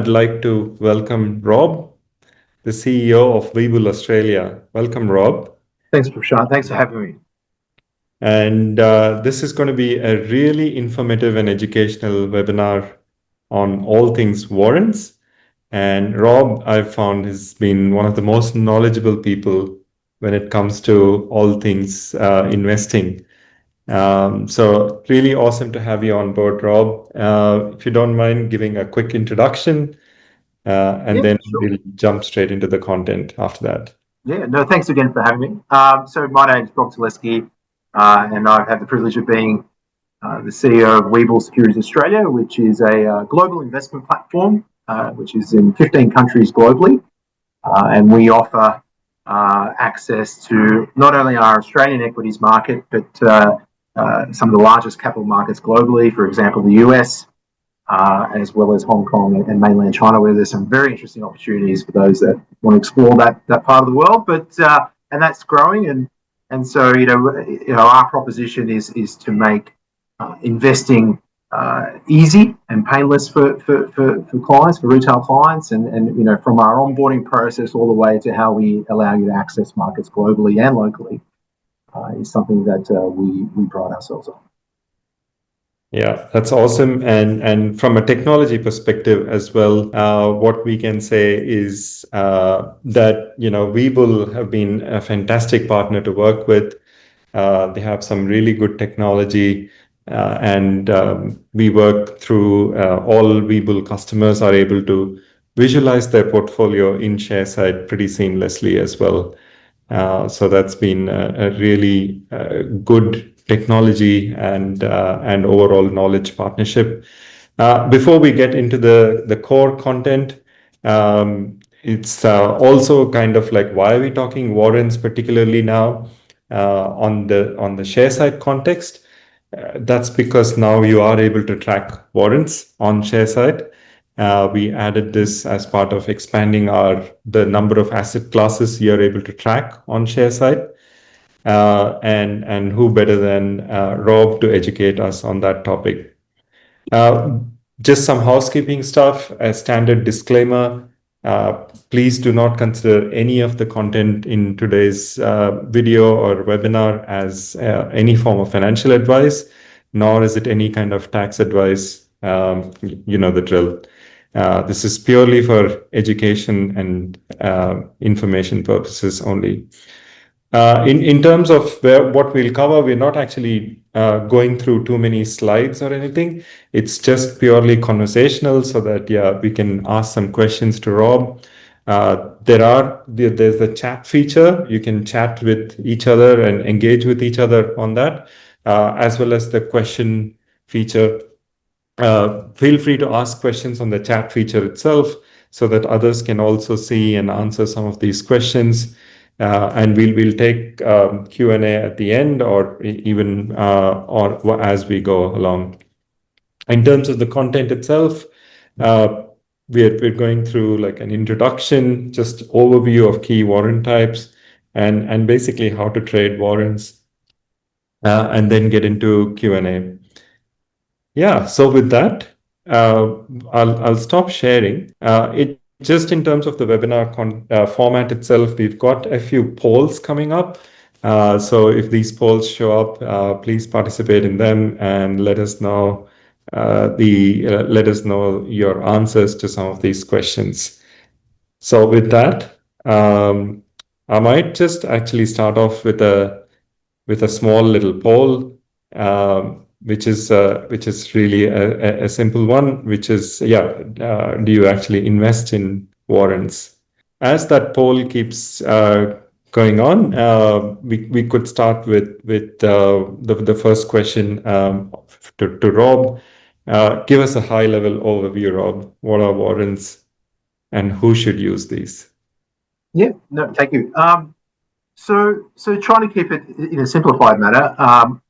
I'd like to welcome Rob, the CEO of Webull Australia. Welcome, Rob. Thanks, Prashant. Thanks for having me. And this is going to be a really informative and educational webinar on all things warrants. And Rob, I've found, has been one of the most knowledgeable people when it comes to all things investing. So really awesome to have you on board, Rob. If you don't mind giving a quick introduction, and then Sure. we'll jump straight into the content after that. No, thanks again for having me. So my name is Rob Talevski, and I've had the privilege of being the CEO of Webull Securities Australia, which is a global investment platform, which is in 15 countries globally. And we offer access to not only our Australian equities market, but some of the largest capital markets globally, for example, the US, as well as Hong Kong and mainland China, where there's some very interesting opportunities for those that want to explore that part of the world. But and that's growing, and so our proposition is to make investing easy and painless for clients, for retail clients, and from our onboarding process all the way to how we allow you to access markets globally and locally is something that we pride ourselves on. Yeah, that's awesome. And from a technology perspective as well, what we can say is that Webull have been a fantastic partner to work with. They have some really good technology, and we work through all Webull customers are able to visualize their portfolio in Sharesight pretty seamlessly as well. So that's been a really good technology and overall knowledge partnership. Before we get into the core content, it's also kind of like, why are we talking warrants particularly now on the Sharesight context? That's because now you are able to track warrants on Sharesight. We added this as part of expanding the number of asset classes you're able to track on Sharesight. And who better than Rob to educate us on that topic? Just some housekeeping stuff, a standard disclaimer. Please do not consider any of the content in today's video or webinar as any form of financial advice, nor is it any kind of tax advice. The drill. This is purely for education and information purposes only. In terms of what we'll cover, we're not actually going through too many slides or anything. It's just purely conversational so that, we can ask some questions to Rob. There's the chat feature. You can chat with each other and engage with each other on that, as well as the question feature. Feel free to ask questions on the chat feature itself so that others can also see and answer some of these questions. And we'll take Q&A at the end or even or as we go along. In terms of the content itself, we're going through like an introduction, just overview of key warrant types and basically how to trade warrants, and then get into Q&A. Yeah, so with that, I'll stop sharing. Just in terms of the webinar format itself, we've got a few polls coming up. So if these polls show up, please participate in them and let us know your answers to some of these questions. So with that, I might just actually start off with a small little poll, which is really a simple one, which is, do you actually invest in warrants? As that poll keeps going on, we could start with the first question to Rob. Give us a high-level overview, Rob. What are warrants and who should use these? Yeah, no, thank you. So trying to keep it in a simplified manner,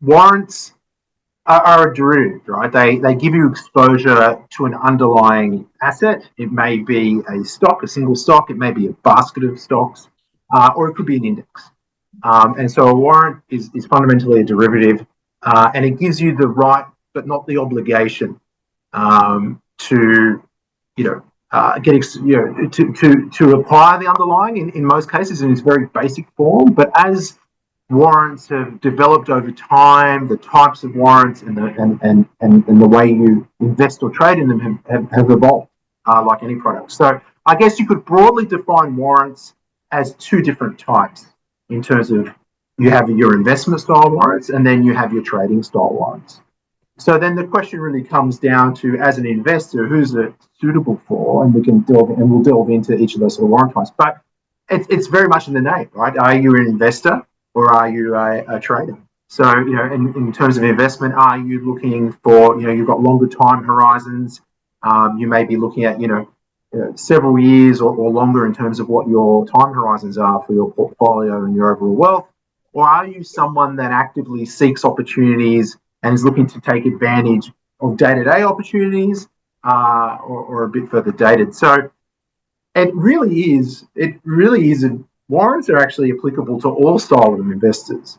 warrants are a derivative, right? They give you exposure to an underlying asset. It may be a stock, a single stock. It may be a basket of stocks, or it could be an index. And so a warrant is fundamentally a derivative, and it gives you the right, but not the obligation, to to apply the underlying in most cases in its very basic form. But as warrants have developed over time, the types of warrants and the way you invest or trade in them have evolved, like any product. So I guess you could broadly define warrants as two different types in terms of you have your investment style warrants and then you have your trading style warrants. So then the question really comes down to, as an investor, who's it suitable for? And we'll delve into each of those sort of warrant types. But it's very much in the name, right? Are you an investor or are you a trader? So, in terms of investment, are you looking for, you've got longer time horizons? You may be looking at, several years or longer in terms of what your time horizons are for your portfolio and your overall wealth. Or are you someone that actively seeks opportunities and is looking to take advantage of day-to-day opportunities, or a bit further dated? So it really is. Warrants are actually applicable to all styles of investors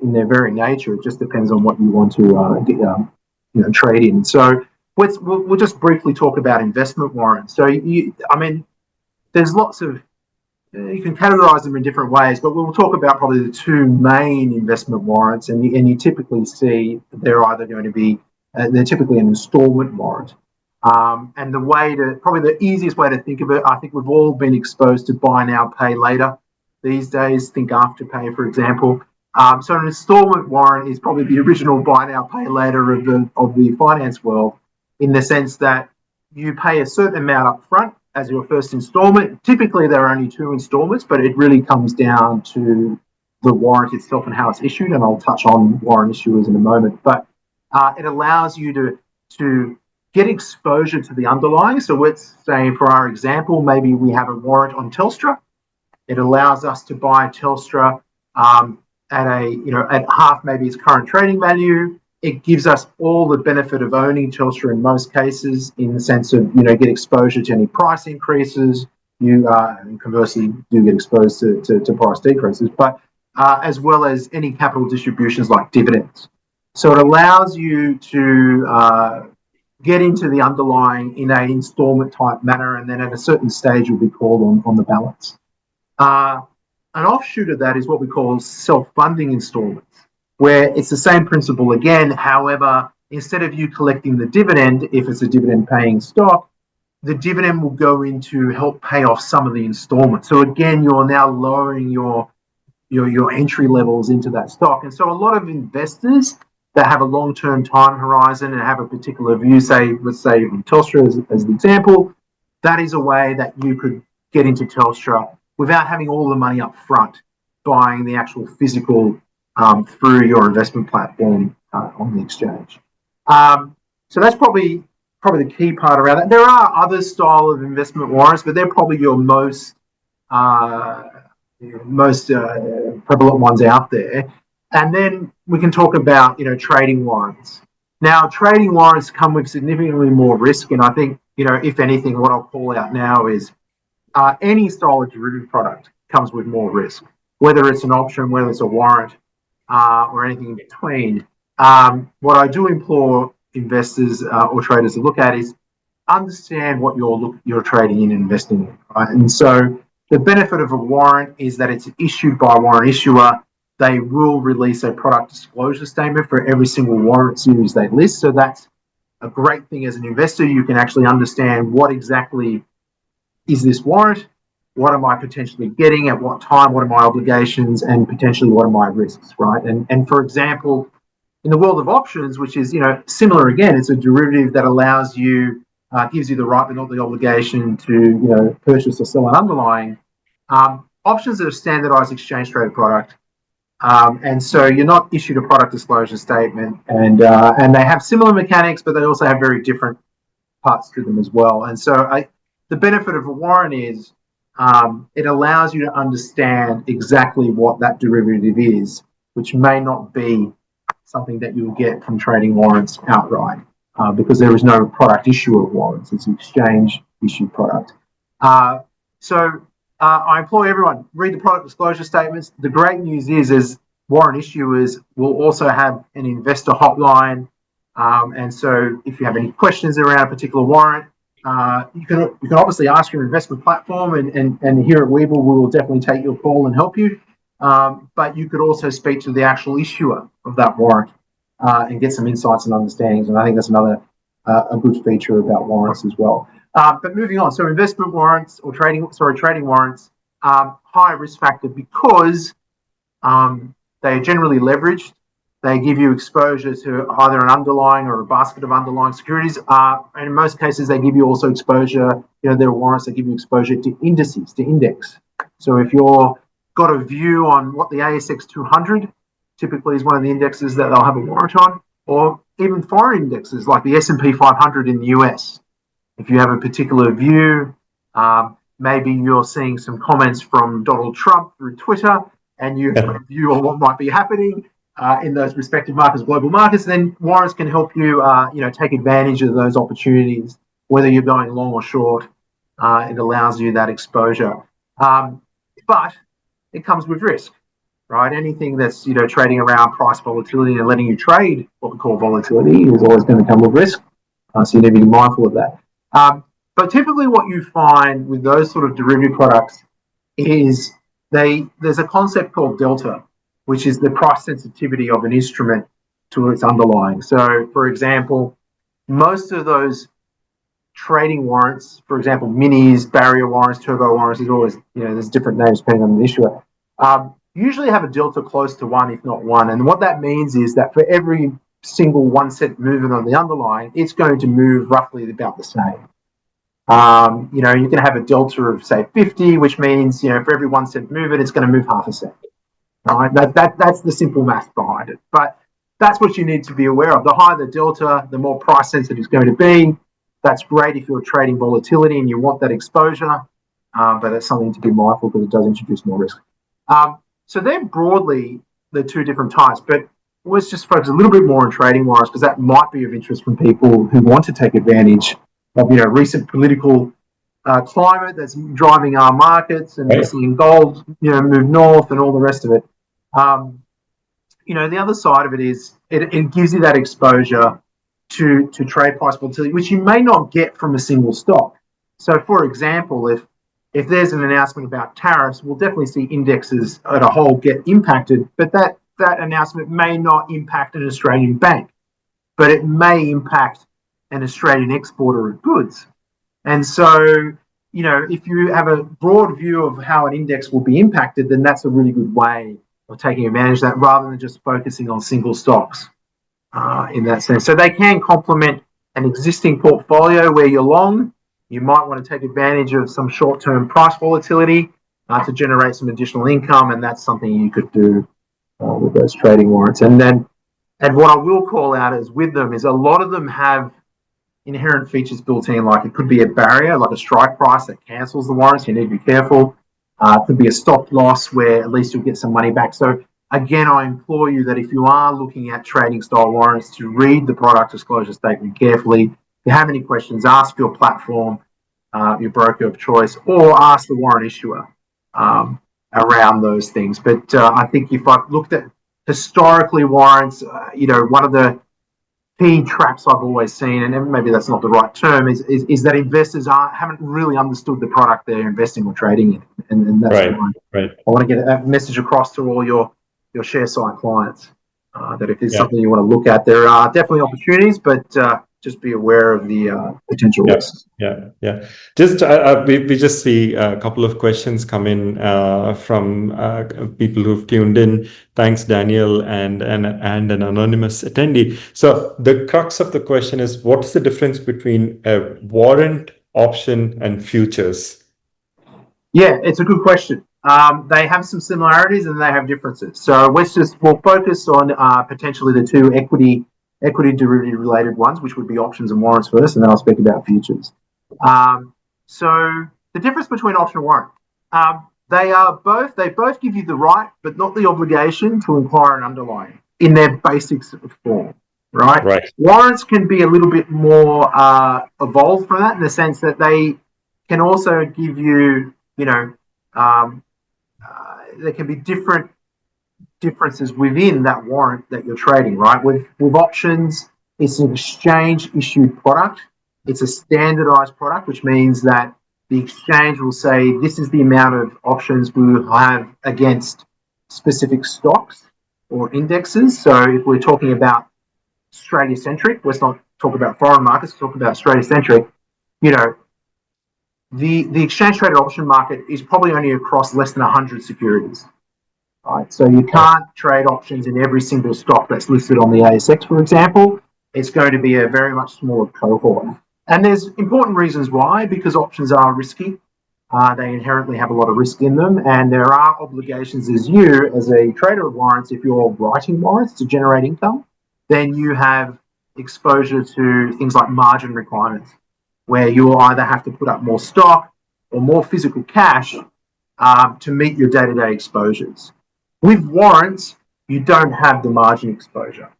in their very nature. It just depends on what you want to trade in. So we'll just briefly talk about investment warrants. So there's lots of, you can categorize them in different ways, but we'll talk about probably the two main investment warrants, and you typically see they're either going to be they're typically an installment warrant. And probably the easiest way to think of it, I think we've all been exposed to buy now, pay later these days. Think Afterpay, for example. So an installment warrant is probably the original buy now, pay later of the finance world, in the sense that you pay a certain amount up front as your first installment. Typically, there are only two installments, but it really comes down to the warrant itself and how it's issued, and I'll touch on warrant issuers in a moment. But it allows you to get exposure to the underlying. So let's say, for our example, maybe we have a warrant on Telstra. It allows us to buy Telstra at half maybe its current trading value. It gives us all the benefit of owning Telstra in most cases, in the sense of, get exposure to any price increases. You conversely do get exposed to price decreases, but as well as any capital distributions like dividends. So it allows you to get into the underlying in an installment type manner, and then at a certain stage you'll be called on the balance. An offshoot of that is what we call self-funding installments, where it's the same principle again. However, instead of you collecting the dividend, if it's a dividend paying stock, the dividend will go in to help pay off some of the installments. So again, you're now lowering your entry levels into that stock. And so a lot of investors that have a long-term time horizon and have a particular view, let's say Telstra as the example, that is a way that you could get into Telstra without having all the money up front, buying the actual physical through your investment platform on the exchange. So that's probably the key part around that. There are other style of investment warrants, but they're probably your most prevalent ones out there. And then we can talk about trading warrants. Now, trading warrants come with significantly more risk, and I think if anything, what I'll call out now is any style of derivative product comes with more risk, whether it's an option, whether it's a warrant, or anything in between. What I do implore investors or traders to look at is understand what you're trading in and investing in. Right? And so the benefit of a warrant is that it's issued by a warrant issuer. They will release a product disclosure statement for every single warrant series they list. So that's a great thing as an investor. You can actually understand what exactly is this warrant, what am I potentially getting, at what time, what are my obligations, and potentially what are my risks, right? And for example, in the world of options, which is similar again, it's a derivative that allows you, gives you the right but not the obligation to purchase or sell an underlying. Options are a standardized exchange traded product, and so you're not issued a product disclosure statement, and they have similar mechanics, but they also have very different parts to them as well. And so the benefit of a warrant is it allows you to understand exactly what that derivative is, which may not be something that you'll get from trading warrants outright, because there is no product issuer of warrants. It's an exchange issued product. So I implore everyone, read the product disclosure statements. The great news is warrant issuers will also have an investor hotline. And so if you have any questions around a particular warrant, you can obviously ask your investment platform, and here at Webull, we will definitely take your call and help you. But you could also speak to the actual issuer of that warrant and get some insights and understandings. And I think that's another a good feature about warrants as well. But moving on, so investment warrants or trading warrants, high risk factor because they are generally leveraged. They give you exposure to either an underlying or a basket of underlying securities. And in most cases, they give you also exposure. There are warrants that give you exposure to indices, to index. So if you're got a view on what the ASX 200 typically is one of the indexes that they'll have a warrant on, or even foreign indexes like the S&P 500 in the US. If you have a particular view, maybe you're seeing some comments from Donald Trump through Twitter, and you have a view on what might be happening in those respective markets, global markets, then warrants can help you, take advantage of those opportunities, whether you're going long or short. It allows you that exposure, but it comes with risk, right? Anything that's trading around price volatility and letting you trade what we call volatility is always going to come with risk. So you need to be mindful of that. But typically, what you find with those sort of derivative products is there's a concept called delta, which is the price sensitivity of an instrument to its underlying. So, for example, most of those trading warrants, for example, minis, barrier warrants, turbo warrants, there's always, there's different names depending on the issuer, usually have a delta close to 1, if not 1. And what that means is that for every single 1 cent movement on the underlying, it's going to move roughly about the same. You can have a delta of, say, 50, which means, for every 1 cent movement, it's going to move half a cent. Right? That's the simple math behind it. But that's what you need to be aware of. The higher the delta, the more price sensitive it's going to be. That's great if you're trading volatility and you want that exposure, but that's something to be mindful because it does introduce more risk. So they're broadly the two different types, but let's just focus a little bit more on trading warrants because that might be of interest from people who want to take advantage of recent political climate that's driving our markets, and we're seeing gold move north and all the rest of it. The other side of it is it gives you that exposure to trade price volatility, which you may not get from a single stock. So, for example, if there's an announcement about tariffs, we'll definitely see indexes as a whole get impacted, but that announcement may not impact an Australian bank, but it may impact an Australian exporter of goods. And so, if you have a broad view of how an index will be impacted, then that's a really good way of taking advantage of that rather than just focusing on single stocks in that sense. So they can complement an existing portfolio where you're long. You might want to take advantage of some short-term price volatility to generate some additional income, and that's something you could do with those trading warrants. And what I will call out is with them is a lot of them have inherent features built in, like it could be a barrier, like a strike price that cancels the warrants. You need to be careful. It could be a stop loss where at least you'll get some money back. So again, I implore you that if you are looking at trading style warrants, to read the product disclosure statement carefully. If you have any questions, ask your platform, your broker of choice, or ask the warrant issuer around those things. But I think if I've looked at historically warrants, one of the key traps I've always seen, and maybe that's not the right term, is that investors haven't really understood the product they're investing or trading in, and that's why I want to get a message across to all your Sharesight clients that if there's something you want to look at, there are definitely opportunities, but just be aware of the potential risks. Yeah. Just we just see a couple of questions come in from people who've tuned in. Thanks, Daniel, and an anonymous attendee. So the crux of the question is, what's the difference between a warrant, option, and futures? Yeah, it's a good question. They have some similarities and they have differences. So we'll focus on potentially the two equity derivative related ones, which would be options and warrants first, and then I'll speak about futures. So the difference between option and warrant, they both give you the right, but not the obligation to acquire an underlying in their basic form, right? Warrants can be a little bit more evolved from that in the sense that they can also give you, there can be differences within that warrant that you're trading, right? With options, it's an exchange issued product. It's a standardized product, which means that the exchange will say this is the amount of options we will have against specific stocks or indexes. So if we're talking about Australia centric, let's not talk about foreign markets, talk about Australia centric, you know, the exchange traded option market is probably only across less than 100 securities. Right? So you can't trade options in every single stock that's listed on the ASX, for example. It's going to be a very much smaller cohort. And there's important reasons why, because options are risky. They inherently have a lot of risk in them, and there are obligations as a trader of warrants, if you're writing warrants to generate income, then you have exposure to things like margin requirements, where you'll either have to put up more stock or more physical cash to meet your day-to-day exposures. With warrants, you don't have the margin exposure,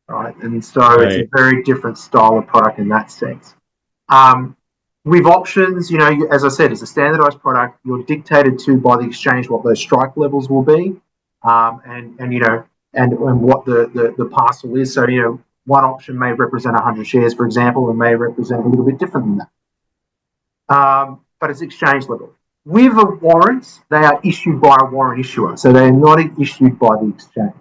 right? And so it's a very different style of product in that sense. With options, as I said, it's a standardized product. You're dictated to by the exchange what those strike levels will be, and what the parcel is. So one option may represent 100 shares, for example, and may represent a little bit different than that. But it's exchange level. With warrants, they are issued by a warrant issuer, so they are not issued by the exchange.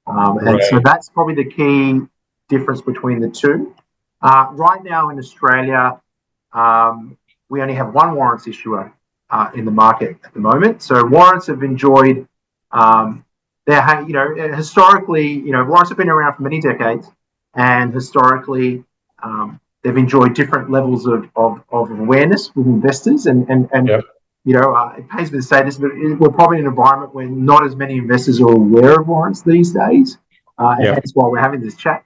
And so that's probably the key difference between the two. Right now in Australia, we only have one warrants issuer in the market at the moment. So warrants have enjoyed, historically, warrants have been around for many decades, and historically, they've enjoyed different levels of awareness with investors, and it pays me to say this, but we're probably in an environment where not as many investors are aware of warrants these days, and that's why we're having this chat.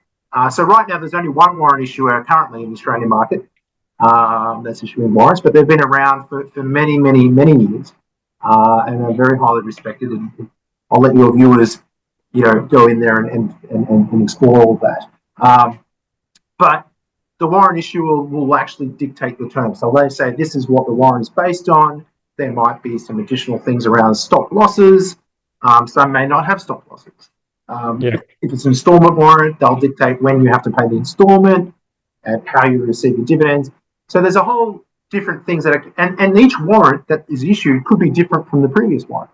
So right now, there's only one warrant issuer currently in the Australian market that's issuing warrants, but they've been around for many, many, many years, and are very highly respected. And I'll let your viewers, go in there and explore all that. But the warrant issuer will actually dictate the terms. So they say this is what the warrant is based on. There might be some additional things around stop losses. Some may not have stop losses. If it's an installment warrant, they'll dictate when you have to pay the installment and how you receive your dividends. So there's a whole different things and each warrant that is issued could be different from the previous warrant.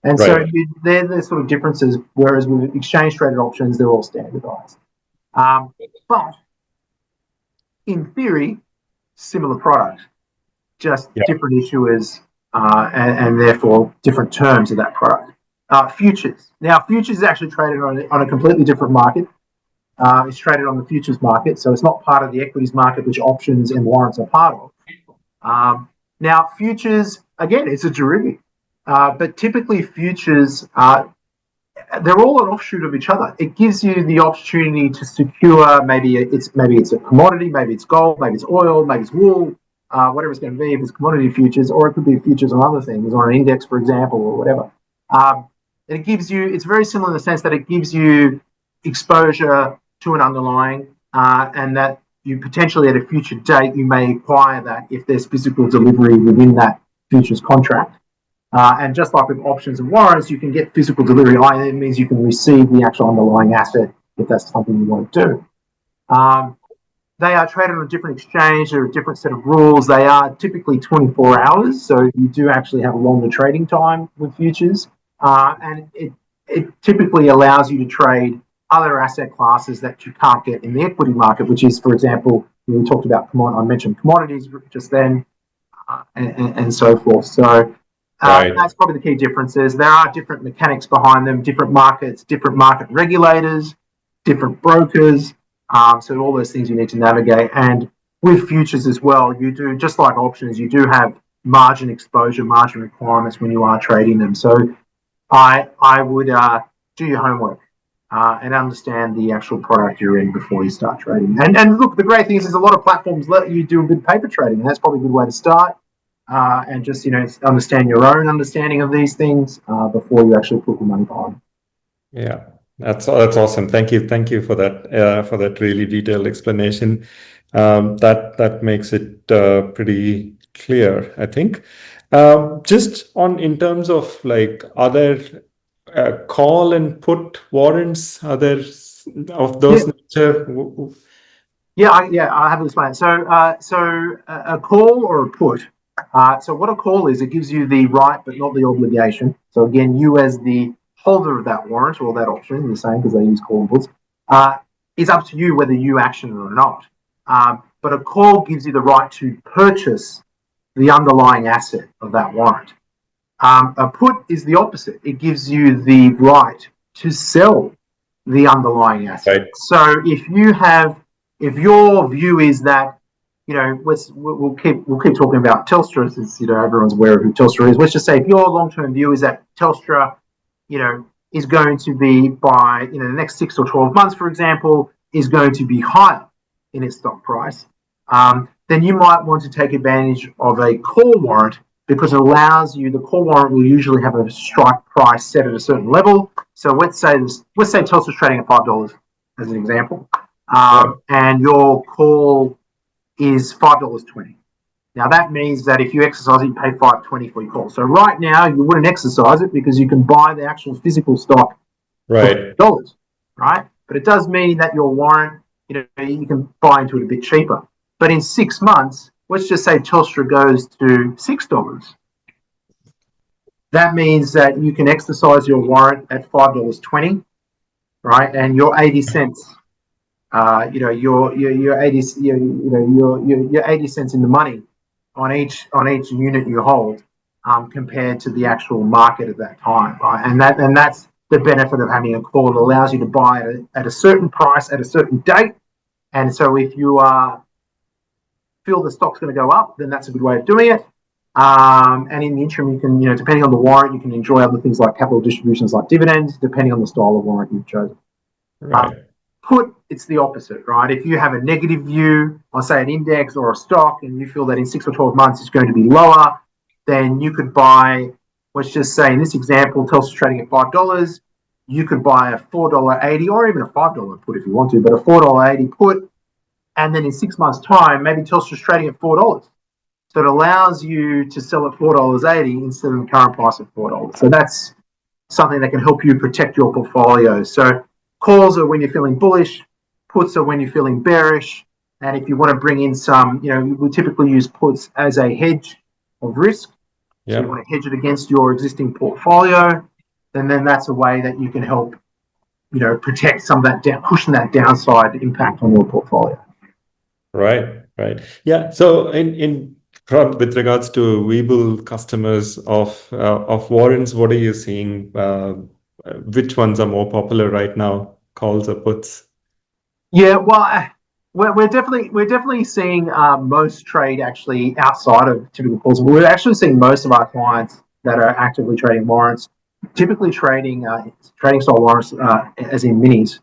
And so they're the sort of differences, whereas with exchange traded options, they're all standardized. But in theory, similar product, just different issuers and therefore different terms of that product. Futures. Now, futures is actually traded on a completely different market. It's traded on the futures market, so it's not part of the equities market, which options and warrants are part of. Now, futures, again, it's a derivative, but typically futures, they're all an offshoot of each other. It gives you the opportunity to secure maybe it's a commodity, maybe it's gold, maybe it's oil, maybe it's wool, whatever it's going to be, if it's commodity futures, or it could be futures on other things, on an index, for example, or whatever. It gives you, it's very similar in the sense that it gives you exposure to an underlying, and that you potentially at a future date, you may acquire that if there's physical delivery within that futures contract. And just like with options and warrants, you can get physical delivery. It means you can receive the actual underlying asset if that's something you want to do. They are traded on a different exchange. There are a different set of rules. They are typically 24 hours, so you do actually have a longer trading time with futures. And it typically allows you to trade other asset classes that you can't get in the equity market, which is, for example, we talked about, I mentioned commodities just then, and so forth. So that's probably the key differences. There are different mechanics behind them, different markets, different market regulators, different brokers. So all those things you need to navigate. And with futures as well, you do, just like options, you do have margin exposure, margin requirements when you are trading them. So I would do your homework and understand the actual product you're in before you start trading. And look, the great thing is there's a lot of platforms let you do a bit of paper trading, and that's probably a good way to start. And just understand your own understanding of these things before you actually put the money behind. Yeah, that's awesome. Thank you for that really detailed explanation. That makes it pretty clear, I think. Just in terms of like other call and put warrants, others of those nature. I have to explain. So a call or a put. So what a call is, it gives you the right but not the obligation. So again, you as the holder of that warrant or that option, the same because they use call and puts, it's up to you whether you action it or not. But a call gives you the right to purchase the underlying asset of that warrant. A put is the opposite. It gives you the right to sell the underlying asset. Right. So if your view is that, we'll keep talking about Telstra, since everyone's aware of who Telstra is. Let's just say if your long-term view is that Telstra, is going to be by the next 6 or 12 months, for example, is going to be higher in its stock price, then you might want to take advantage of a call warrant, because it allows you. The call warrant will usually have a strike price set at a certain level. So let's say Telstra's trading at $5 as an example, and your call is $5.20. Now that means that if you exercise it, you pay $5.20 for your call. So right now you wouldn't exercise it because you can buy the actual physical stock Right. for $5, right? But it does mean that your warrant, you can buy into it a bit cheaper. But in 6 months, let's just say Telstra goes to $6. That means that you can exercise your warrant at $5.20, right? And your 80 cents, your 80, your 80 cents in the money on each unit you hold, compared to the actual market at that time, right? And that's the benefit of having a call. It allows you to buy at a certain price at a certain date. And so if you feel the stock's going to go up, then that's a good way of doing it. And in the interim, you can, depending on the warrant, you can enjoy other things like capital distributions, like dividends, depending on the style of warrant you've chosen. Right. Put, it's the opposite, right? If you have a negative view on, say, an index or a stock, and you feel that in 6 or 12 months it's going to be lower, then you could buy, let's just say in this example, Telstra's trading at $5. You could buy a $4.80 or even a $5 put if you want to, but a $4.80 put. And then in 6 months' time, maybe Telstra's trading at $4. So it allows you to sell at $4.80 instead of the current price of $4. So that's something that can help you protect your portfolio. So calls are when you're feeling bullish, puts are when you're feeling bearish. And if you want to bring in some, we typically use puts as a hedge of risk. So you want to hedge it against your existing portfolio. And then that's a way that you can help, protect some of that cushion that downside impact on your portfolio. Right. Yeah. So with regards to Webull customers of warrants, what are you seeing? Which ones are more popular right now, calls or puts? Yeah, well, we're definitely seeing most trade actually outside of typical calls. We're actually seeing most of our clients that are actively trading warrants, typically trading style warrants, as in minis,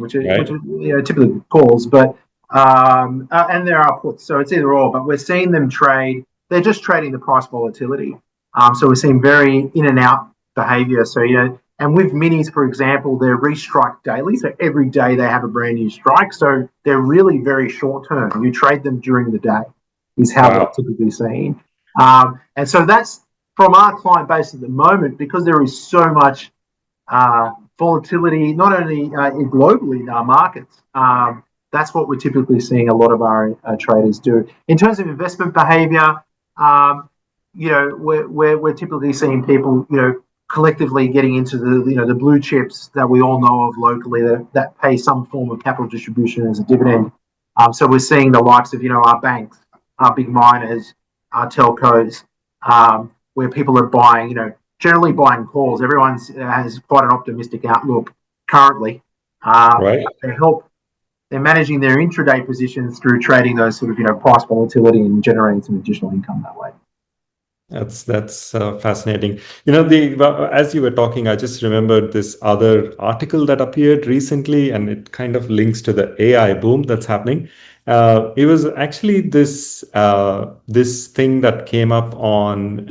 which are typically calls, but and there are puts, so it's either or. But we're seeing them trade. They're just trading the price volatility. So we're seeing very in and out behavior. So and with minis, for example, they're restrike daily. So every day they have a brand new strike. So they're really very short term. You trade them during the day, is how they're typically seen. And so that's from our client base at the moment, because there is so much volatility, not only globally in our markets. That's what we're typically seeing a lot of our traders do. In terms of investment behavior, we're typically seeing people, collectively getting into the blue chips that we all know of locally that pay some form of capital distribution as a dividend. So we're seeing the likes of our banks, our big miners, our telcos, where people are buying, generally buying calls. Everyone has quite an optimistic outlook currently. They're managing their intraday positions through trading those sort of price volatility and generating some additional income that way. That's fascinating. As you were talking, I just remembered this other article that appeared recently, and it kind of links to the AI boom that's happening. It was actually this thing that came up on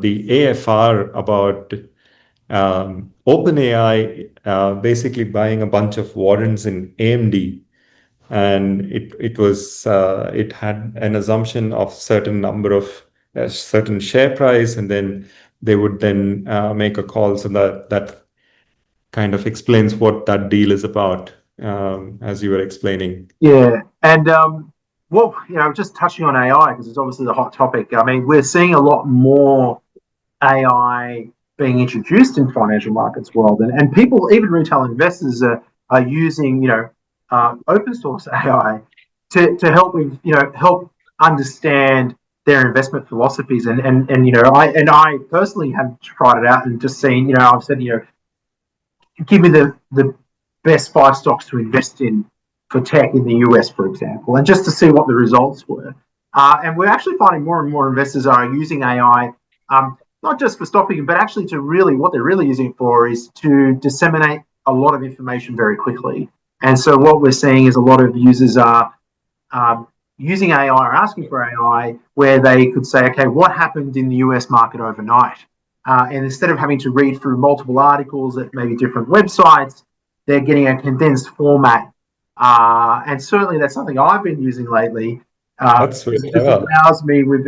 the AFR about OpenAI basically buying a bunch of warrants in AMD. And it had an assumption of certain number of a certain share price, and then they would then make a call. So that kind of explains what that deal is about. as you were explaining. Yeah, and well, just touching on AI because it's obviously the hot topic. I mean, we're seeing a lot more AI being introduced in financial markets world, and people, even retail investors, are using open source AI to help with help understand their investment philosophies, and I personally have tried it out and just seen, I've said, give me the best 5 stocks to invest in for tech in the US, for example, and just to see what the results were. And we're actually finding more and more investors are using AI, not just for stock picking, but actually to really, what they're really using it for is to disseminate a lot of information very quickly. And so what we're seeing is a lot of users are using AI or asking for AI where they could say, okay, what happened in the US market overnight? And instead of having to read through multiple articles at maybe different websites, they're getting a condensed format. And certainly that's something I've been using lately. That's very It just clever. allows me with,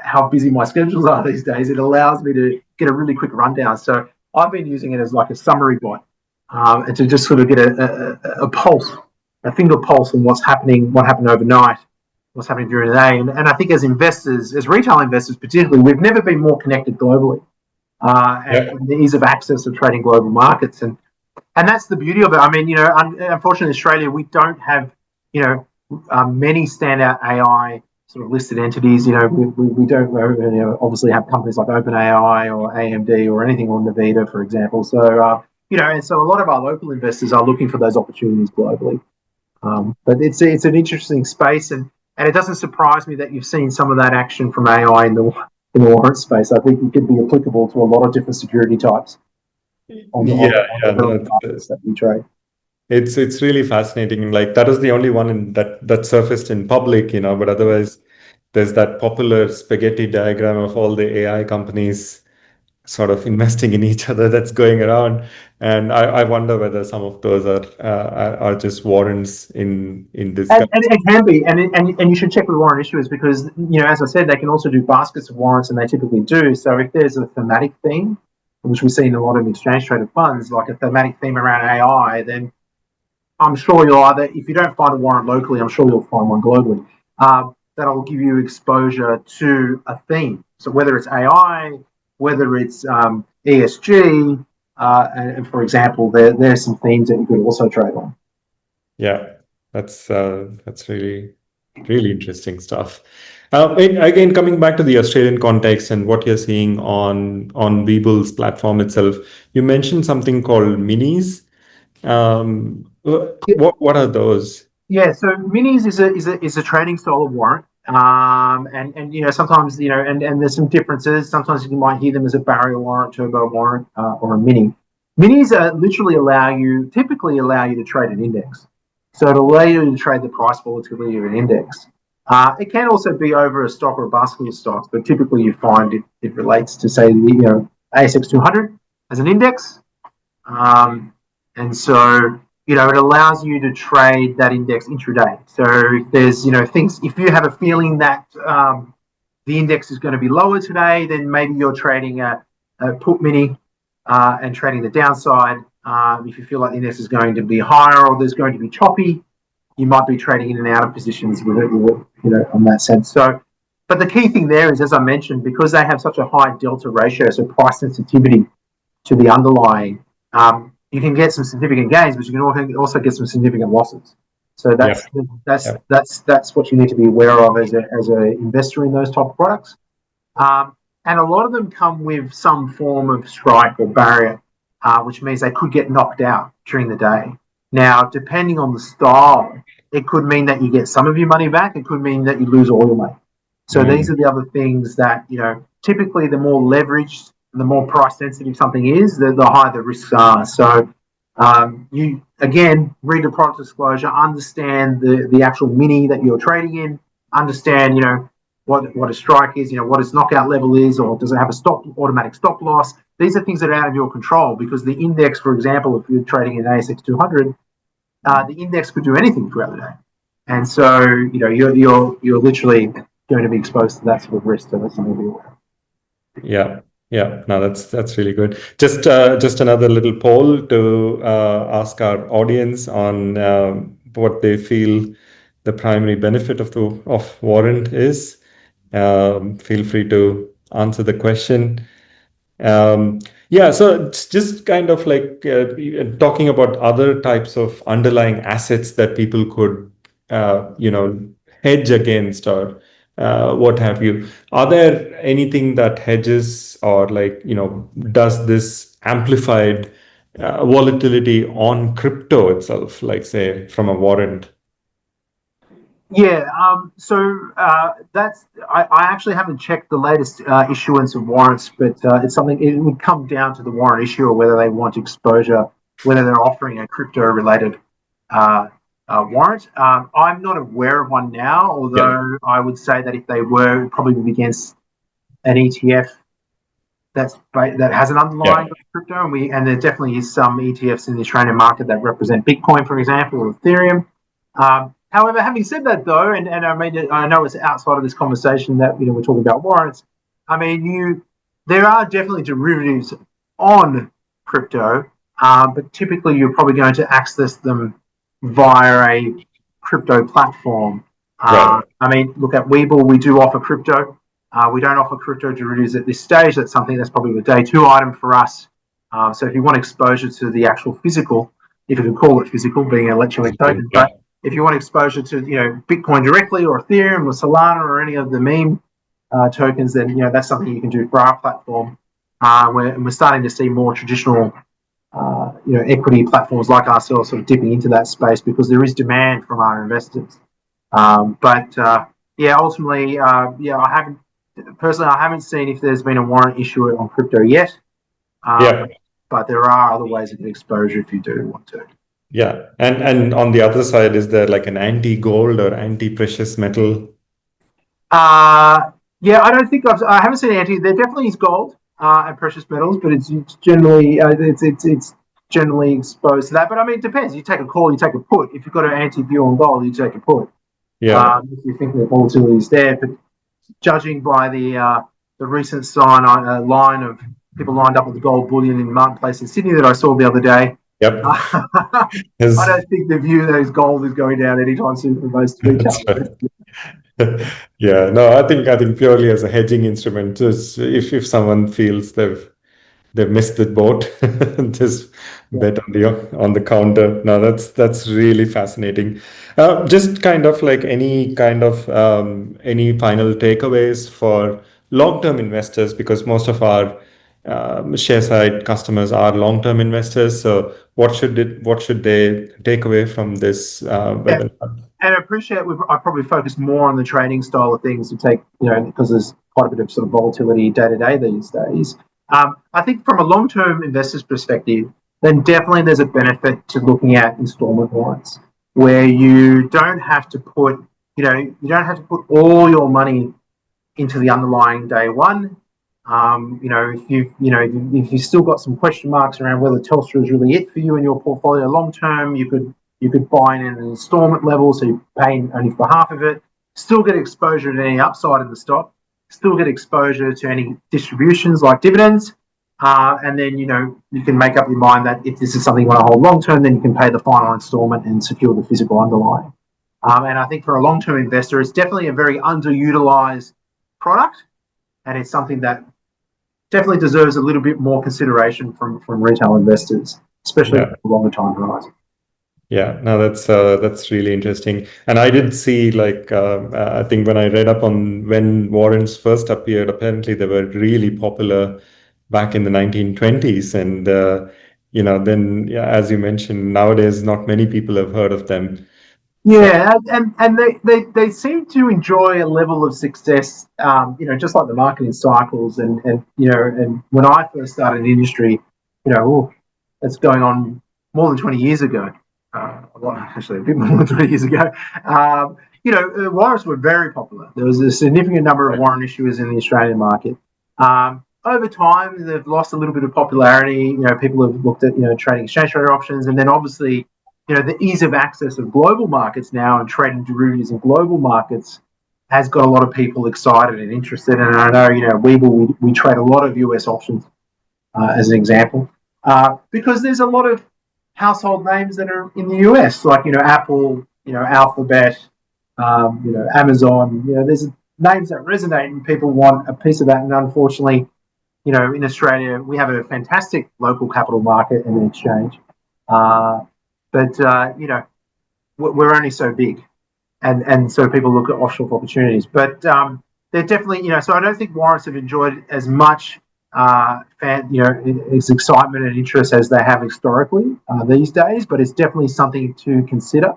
how busy my schedules are these days. It allows me to get a really quick rundown. So I've been using it as like a summary bot, and to just sort of get a pulse, a finger pulse on what happened overnight, what's happening during the day. And I think as investors, as retail investors particularly, we've never been more connected globally. Yeah. And the ease of access of trading global markets. And that's the beauty of it. I mean, unfortunately, in Australia, we don't have, many standout AI sort of listed entities. We don't obviously have companies like OpenAI or AMD or anything on Nvidia, for example. So, and so a lot of our local investors are looking for those opportunities globally. But it's an interesting space, and it doesn't surprise me that you've seen some of that action from AI in the warrant space. I think it could be applicable to a lot of different security types on Yeah, the yeah. relevant markets that we trade. It's really fascinating. Like that is the only one that surfaced in public, but otherwise there's that popular spaghetti diagram of all the AI companies sort of investing in each other that's going around. And I wonder whether some of those are just warrants in this kind And it can be, and you should check with warrant issuers because, as I said, they can also do baskets of warrants, and they typically do. So if there's a thematic theme, which we see in a lot of exchange traded funds, like a thematic theme around AI, then I'm sure you'll either, if you don't find a warrant locally, I'm sure you'll find one globally. That'll give you exposure to a theme. So whether it's AI, whether it's ESG, and for example, there's some themes that you could also trade on. Yeah, that's really really interesting stuff. And again, coming back to the Australian context and what you're seeing on Webull's platform itself, you mentioned something called minis. What are those? Yeah, so minis is a trading style of warrant, and sometimes and there's some differences. Sometimes you might hear them as a barrier warrant, turbo warrant, or a mini. Minis typically allow you to trade an index, so it allow you to trade the price volatility of an index. It can also be over a stock or a basket of stocks, but typically you find it relates to say the ASX 200 as an index, and so it allows you to trade that index intraday. So if there's if you have a feeling that the index is going to be lower today, then maybe you're trading a put mini and trading the downside. If you feel like the index is going to be higher or there's going to be choppy, you might be trading in and out of positions with it, on that sense. So, but the key thing there is, as I mentioned, because they have such a high delta ratio, so price sensitivity to the underlying, you can get some significant gains, but you can also get some significant losses. So Yeah, yeah, that's what you need to be aware of as an investor in those type of products. And a lot of them come with some form of strike or barrier, which means they could get knocked out during the day. Now, depending on the style, it could mean that you get some of your money back. It could mean that you lose all your money. So these are the other things that, typically the more leveraged, the more price sensitive something is, the higher the risks are. So you, again, read the product disclosure, understand the actual mini that you're trading in, understand, what a strike is, what its knockout level is, or does it have a automatic stop loss? These are things that are out of your control because the index, for example, if you're trading in ASX 200, the index could do anything throughout the day. And so, you're literally going to be exposed to that sort of risk. So that's something to be aware of. yeah. Yeah, no, that's really good. Just another little poll to ask our audience on what they feel the primary benefit of warrant is. Feel free to answer the question. Um, yeah, so it's just kind of like talking about other types of underlying assets that people could, hedge against or what have you. Are there anything that hedges or does this amplified volatility on crypto itself, like say from a warrant? Yeah, that's I actually haven't checked the latest issuance of warrants, but it's something. It would come down to the warrant issuer whether they want exposure, whether they're offering a crypto-related uh, warrant. I'm not aware of one now, Yeah, although I would say that if they were, it would probably be against an ETF that has an yeah, underlying crypto, and there definitely is some ETFs in the Australian market that represent Bitcoin, for example, or Ethereum. However, having said that, though, and I mean, I know it's outside of this conversation that we're talking about warrants. I mean, there are definitely derivatives on crypto, but typically you're probably going to access them via a crypto platform. right. I mean, look at Webull, we do offer crypto. We don't offer crypto derivatives at this stage. That's something that's probably the day two item for us. So if you want exposure to the actual physical, if you can call it physical, being an electronic token, Yeah, but if you want exposure to Bitcoin directly or Ethereum or Solana or any of the meme tokens, then that's something you can do for our platform. We're starting to see more traditional equity platforms like ourselves sort of dipping into that space because there is demand from our investors. Yeah, ultimately, I haven't seen if there's been a warrant issue on crypto yet. yeah. But there are other ways to get exposure if you do want to. Yeah. And on the other side, is there like an anti-gold or anti-precious metal? Yeah, I don't think I haven't seen anti. There definitely is gold and precious metals, but it's generally it's generally exposed to that. But I mean, it depends. You take a call, you take a put. If you've got an anti view on gold, you take a put. Yeah. If you think the volatility is there, but judging by the recent line of people lined up with the gold bullion in Marketplace in Sydney that I saw the other day, Yep. I don't think the view that is gold is going down anytime soon for most That's retail. right. Yeah, no, I think purely as a hedging instrument, just if someone feels they've missed the boat, just Yeah. bet on the counter. No, that's really fascinating. Just kind of like any final takeaways for long-term investors, because most of our Sharesight customers are long-term investors. So what should they take away from this Yeah. webinar? And I appreciate I probably focused more on the trading style of things to take, because there's quite a bit of sort of volatility day to day these days. I think from a long term investor's perspective, then definitely there's a benefit to looking at installment warrants where you don't have to put, all your money into the underlying day one. If you've still got some question marks around whether Telstra is really it for you in your portfolio long term, you could buy in at an installment level, so you're paying only for half of it. Still get exposure to any upside in the stock. Still get exposure to any distributions like dividends. And then you can make up your mind that if this is something you want to hold long term, then you can pay the final installment and secure the physical underlying. And I think for a long term investor, it's definitely a very underutilized product, and it's something that definitely deserves a little bit more consideration from retail investors, especially Yeah. for a longer time horizon. Yeah, no, that's really interesting. And I did see I think when I read up on when warrants first appeared, apparently they were really popular back in the 1920s. And then yeah, as you mentioned, nowadays not many people have heard of them. So Yeah, and they seem to enjoy a level of success, just like the marketing cycles, and when I first started in the industry, that's going on more than 20 years ago. Well, actually, a bit more than 20 years ago. Warrants were very popular. There was a significant number of right. warrant issuers in the Australian market. Over time, they've lost a little bit of popularity. People have looked at trading exchange traded options, and then obviously the ease of access of global markets now and trading derivatives in global markets has got a lot of people excited and interested. And I know, Webull, we trade a lot of US options as an example, because there's a lot of household names that are in the US, like, Apple, Alphabet, Amazon. There's names that resonate and people want a piece of that. And unfortunately, in Australia, we have a fantastic local capital market and an exchange. But we're only so big. And so people look at offshore opportunities. But they're definitely, so I don't think warrants have enjoyed as much its excitement and interest as they have historically these days. But it's definitely something to consider.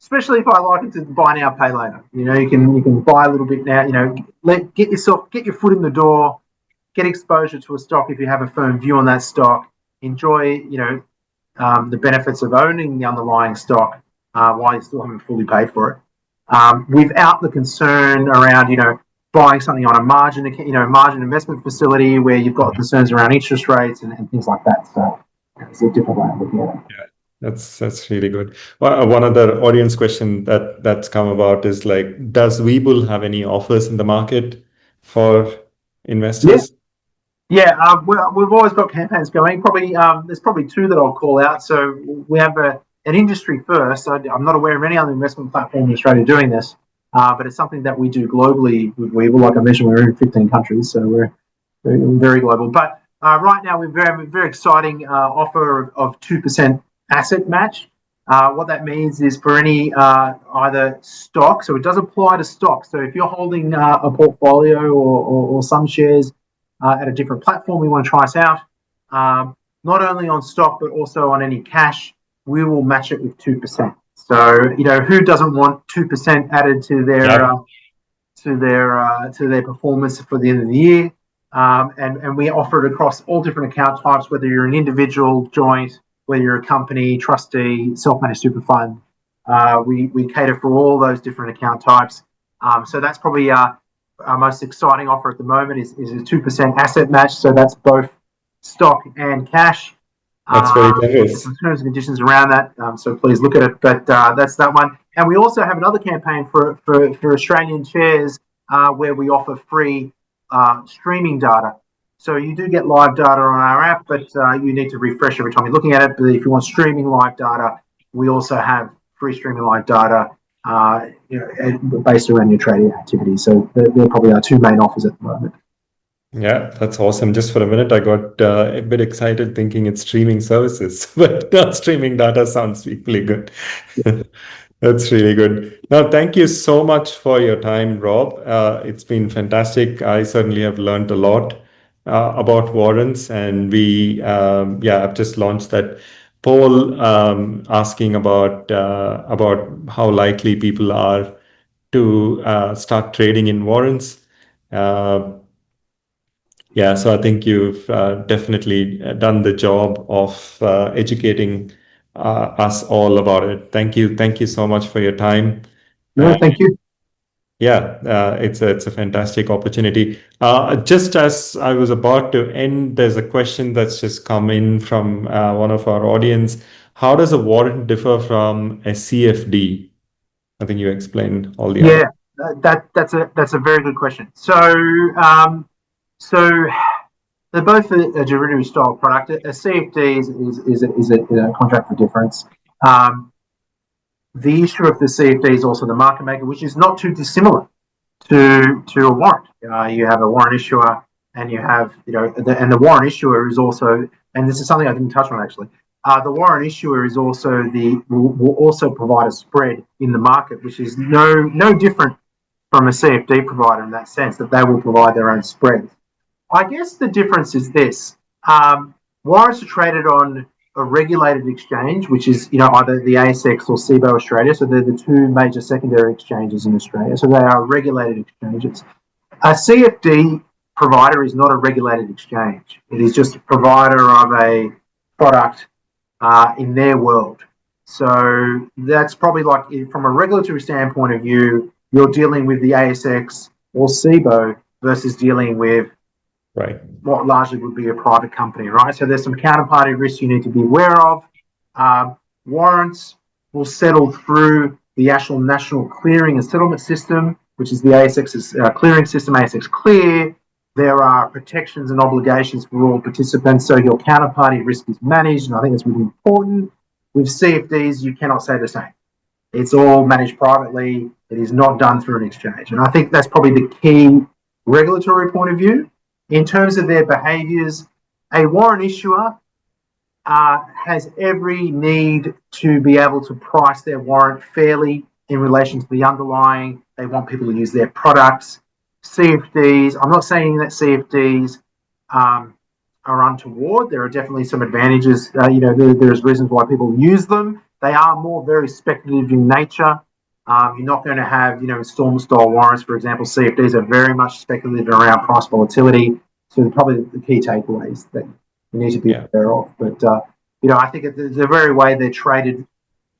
Especially if I like it to buy now, pay later. You can buy a little bit now. Get your foot in the door, get exposure to a stock if you have a firm view on that stock. Enjoy, the benefits of owning the underlying stock while you still haven't fully paid for it. Without the concern around, buying something on a margin investment facility where you've got concerns around interest rates and things like that. So it's a different way of looking at it. Yeah. That's really good. Well, one other audience question that's come about is like, does Webull have any offers in the market for investors? Yeah, we've always got campaigns going. Probably there's probably two that I'll call out. So we have an industry first. I'm not aware of any other investment platform in Australia doing this, but it's something that we do globally with Webull. Like I mentioned, we're in 15 countries, so we're very global. But right now, we have a very exciting offer of 2% asset match. What that means is for any either stock, so it does apply to stock. So if you're holding a portfolio or some shares at a different platform, we want to try us out, not only on stock but also on any cash, we will match it with 2%. So who doesn't want 2% added to their performance for the end of the year? And we offer it across all different account types, whether you're an individual, joint, whether you're a company, trustee, self-managed super fund. We cater for all those different account types. So that's probably our most exciting offer at the moment is a 2% asset match. So that's both stock and cash. That's very generous. Some terms and conditions around that. So please look at it. But that's that one. And we also have another campaign for Australian shares where we offer free streaming data. So you do get live data on our app, but you need to refresh every time you're looking at it. But if you want streaming live data, we also have free streaming live data based around your trading activity. So they're probably our two main offers at the moment. Yeah, that's awesome. Just for a minute, I got a bit excited thinking it's streaming services, but streaming data sounds equally good. That's really good. Now, thank you so much for your time, Rob. It's been fantastic. I certainly have learned a lot about warrants, and I've just launched that poll asking about how likely people are to start trading in warrants. So I think you've definitely done the job of educating us all about it. Thank you so much for your time. No, thank you. It's a fantastic opportunity. Just as I was about to end, there's a question that's just come in from one of our audience. How does a warrant differ from a CFD? I think you explained all the other. That's a very good question. So they're both a derivative style product. A CFD is a contract for difference. The issue of the CFD is also the market maker, which is not too dissimilar to a warrant. You have a warrant issuer, and you have and the warrant issuer is also, and this is something I didn't touch on actually. The warrant issuer is also will also provide a spread in the market, which is no different from a CFD provider in that sense, that they will provide their own spreads. I guess the difference is this: warrants are traded on a regulated exchange, which is either the ASX or CBO Australia. So they're the two major secondary exchanges in Australia. So they are regulated exchanges. A CFD provider is not a regulated exchange. It is just a provider of a product in their world. So that's probably like, from a regulatory standpoint of view, you're dealing with the ASX or CBO versus dealing with what largely would be a private company, right? So there's some counterparty risks you need to be aware of. Warrants will settle through the actual national clearing and settlement system, which is the ASX's clearing system, ASX Clear. There are protections and obligations for all participants, so your counterparty risk is managed, and I think it's really important. With CFDs, you cannot say the same. It's all managed privately. It is not done through an exchange. And I think that's probably the key regulatory point of view. In terms of their behaviours, a warrant issuer has every need to be able to price their warrant fairly in relation to the underlying. They want people to use their products. CFDs, I'm not saying that CFDs are untoward. There are definitely some advantages. There's reasons why people use them. They are more very speculative in nature. You're not going to have, installment style warrants, for example. CFDs are very much speculative around price volatility. So probably the key takeaways that you need to be aware of. But, I think the very way they're traded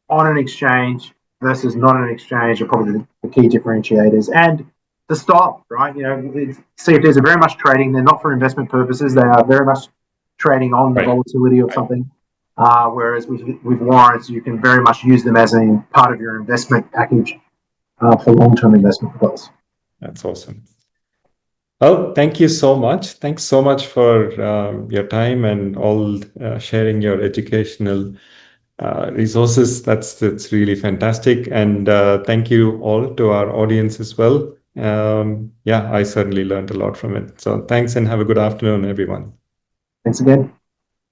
on an exchange versus not an exchange are probably the key differentiators. And the style, right? CFDs are very much trading. They're not for investment purposes. They are very much trading on the volatility of something. Whereas with warrants, you can very much use them as a part of your investment package for long-term investment goals. That's awesome. Well, thank you so much. Thanks so much for your time and all sharing your educational resources. That's really fantastic. And thank you all to our audience as well. I certainly learned a lot from it. So thanks and have a good afternoon, everyone. Thanks again.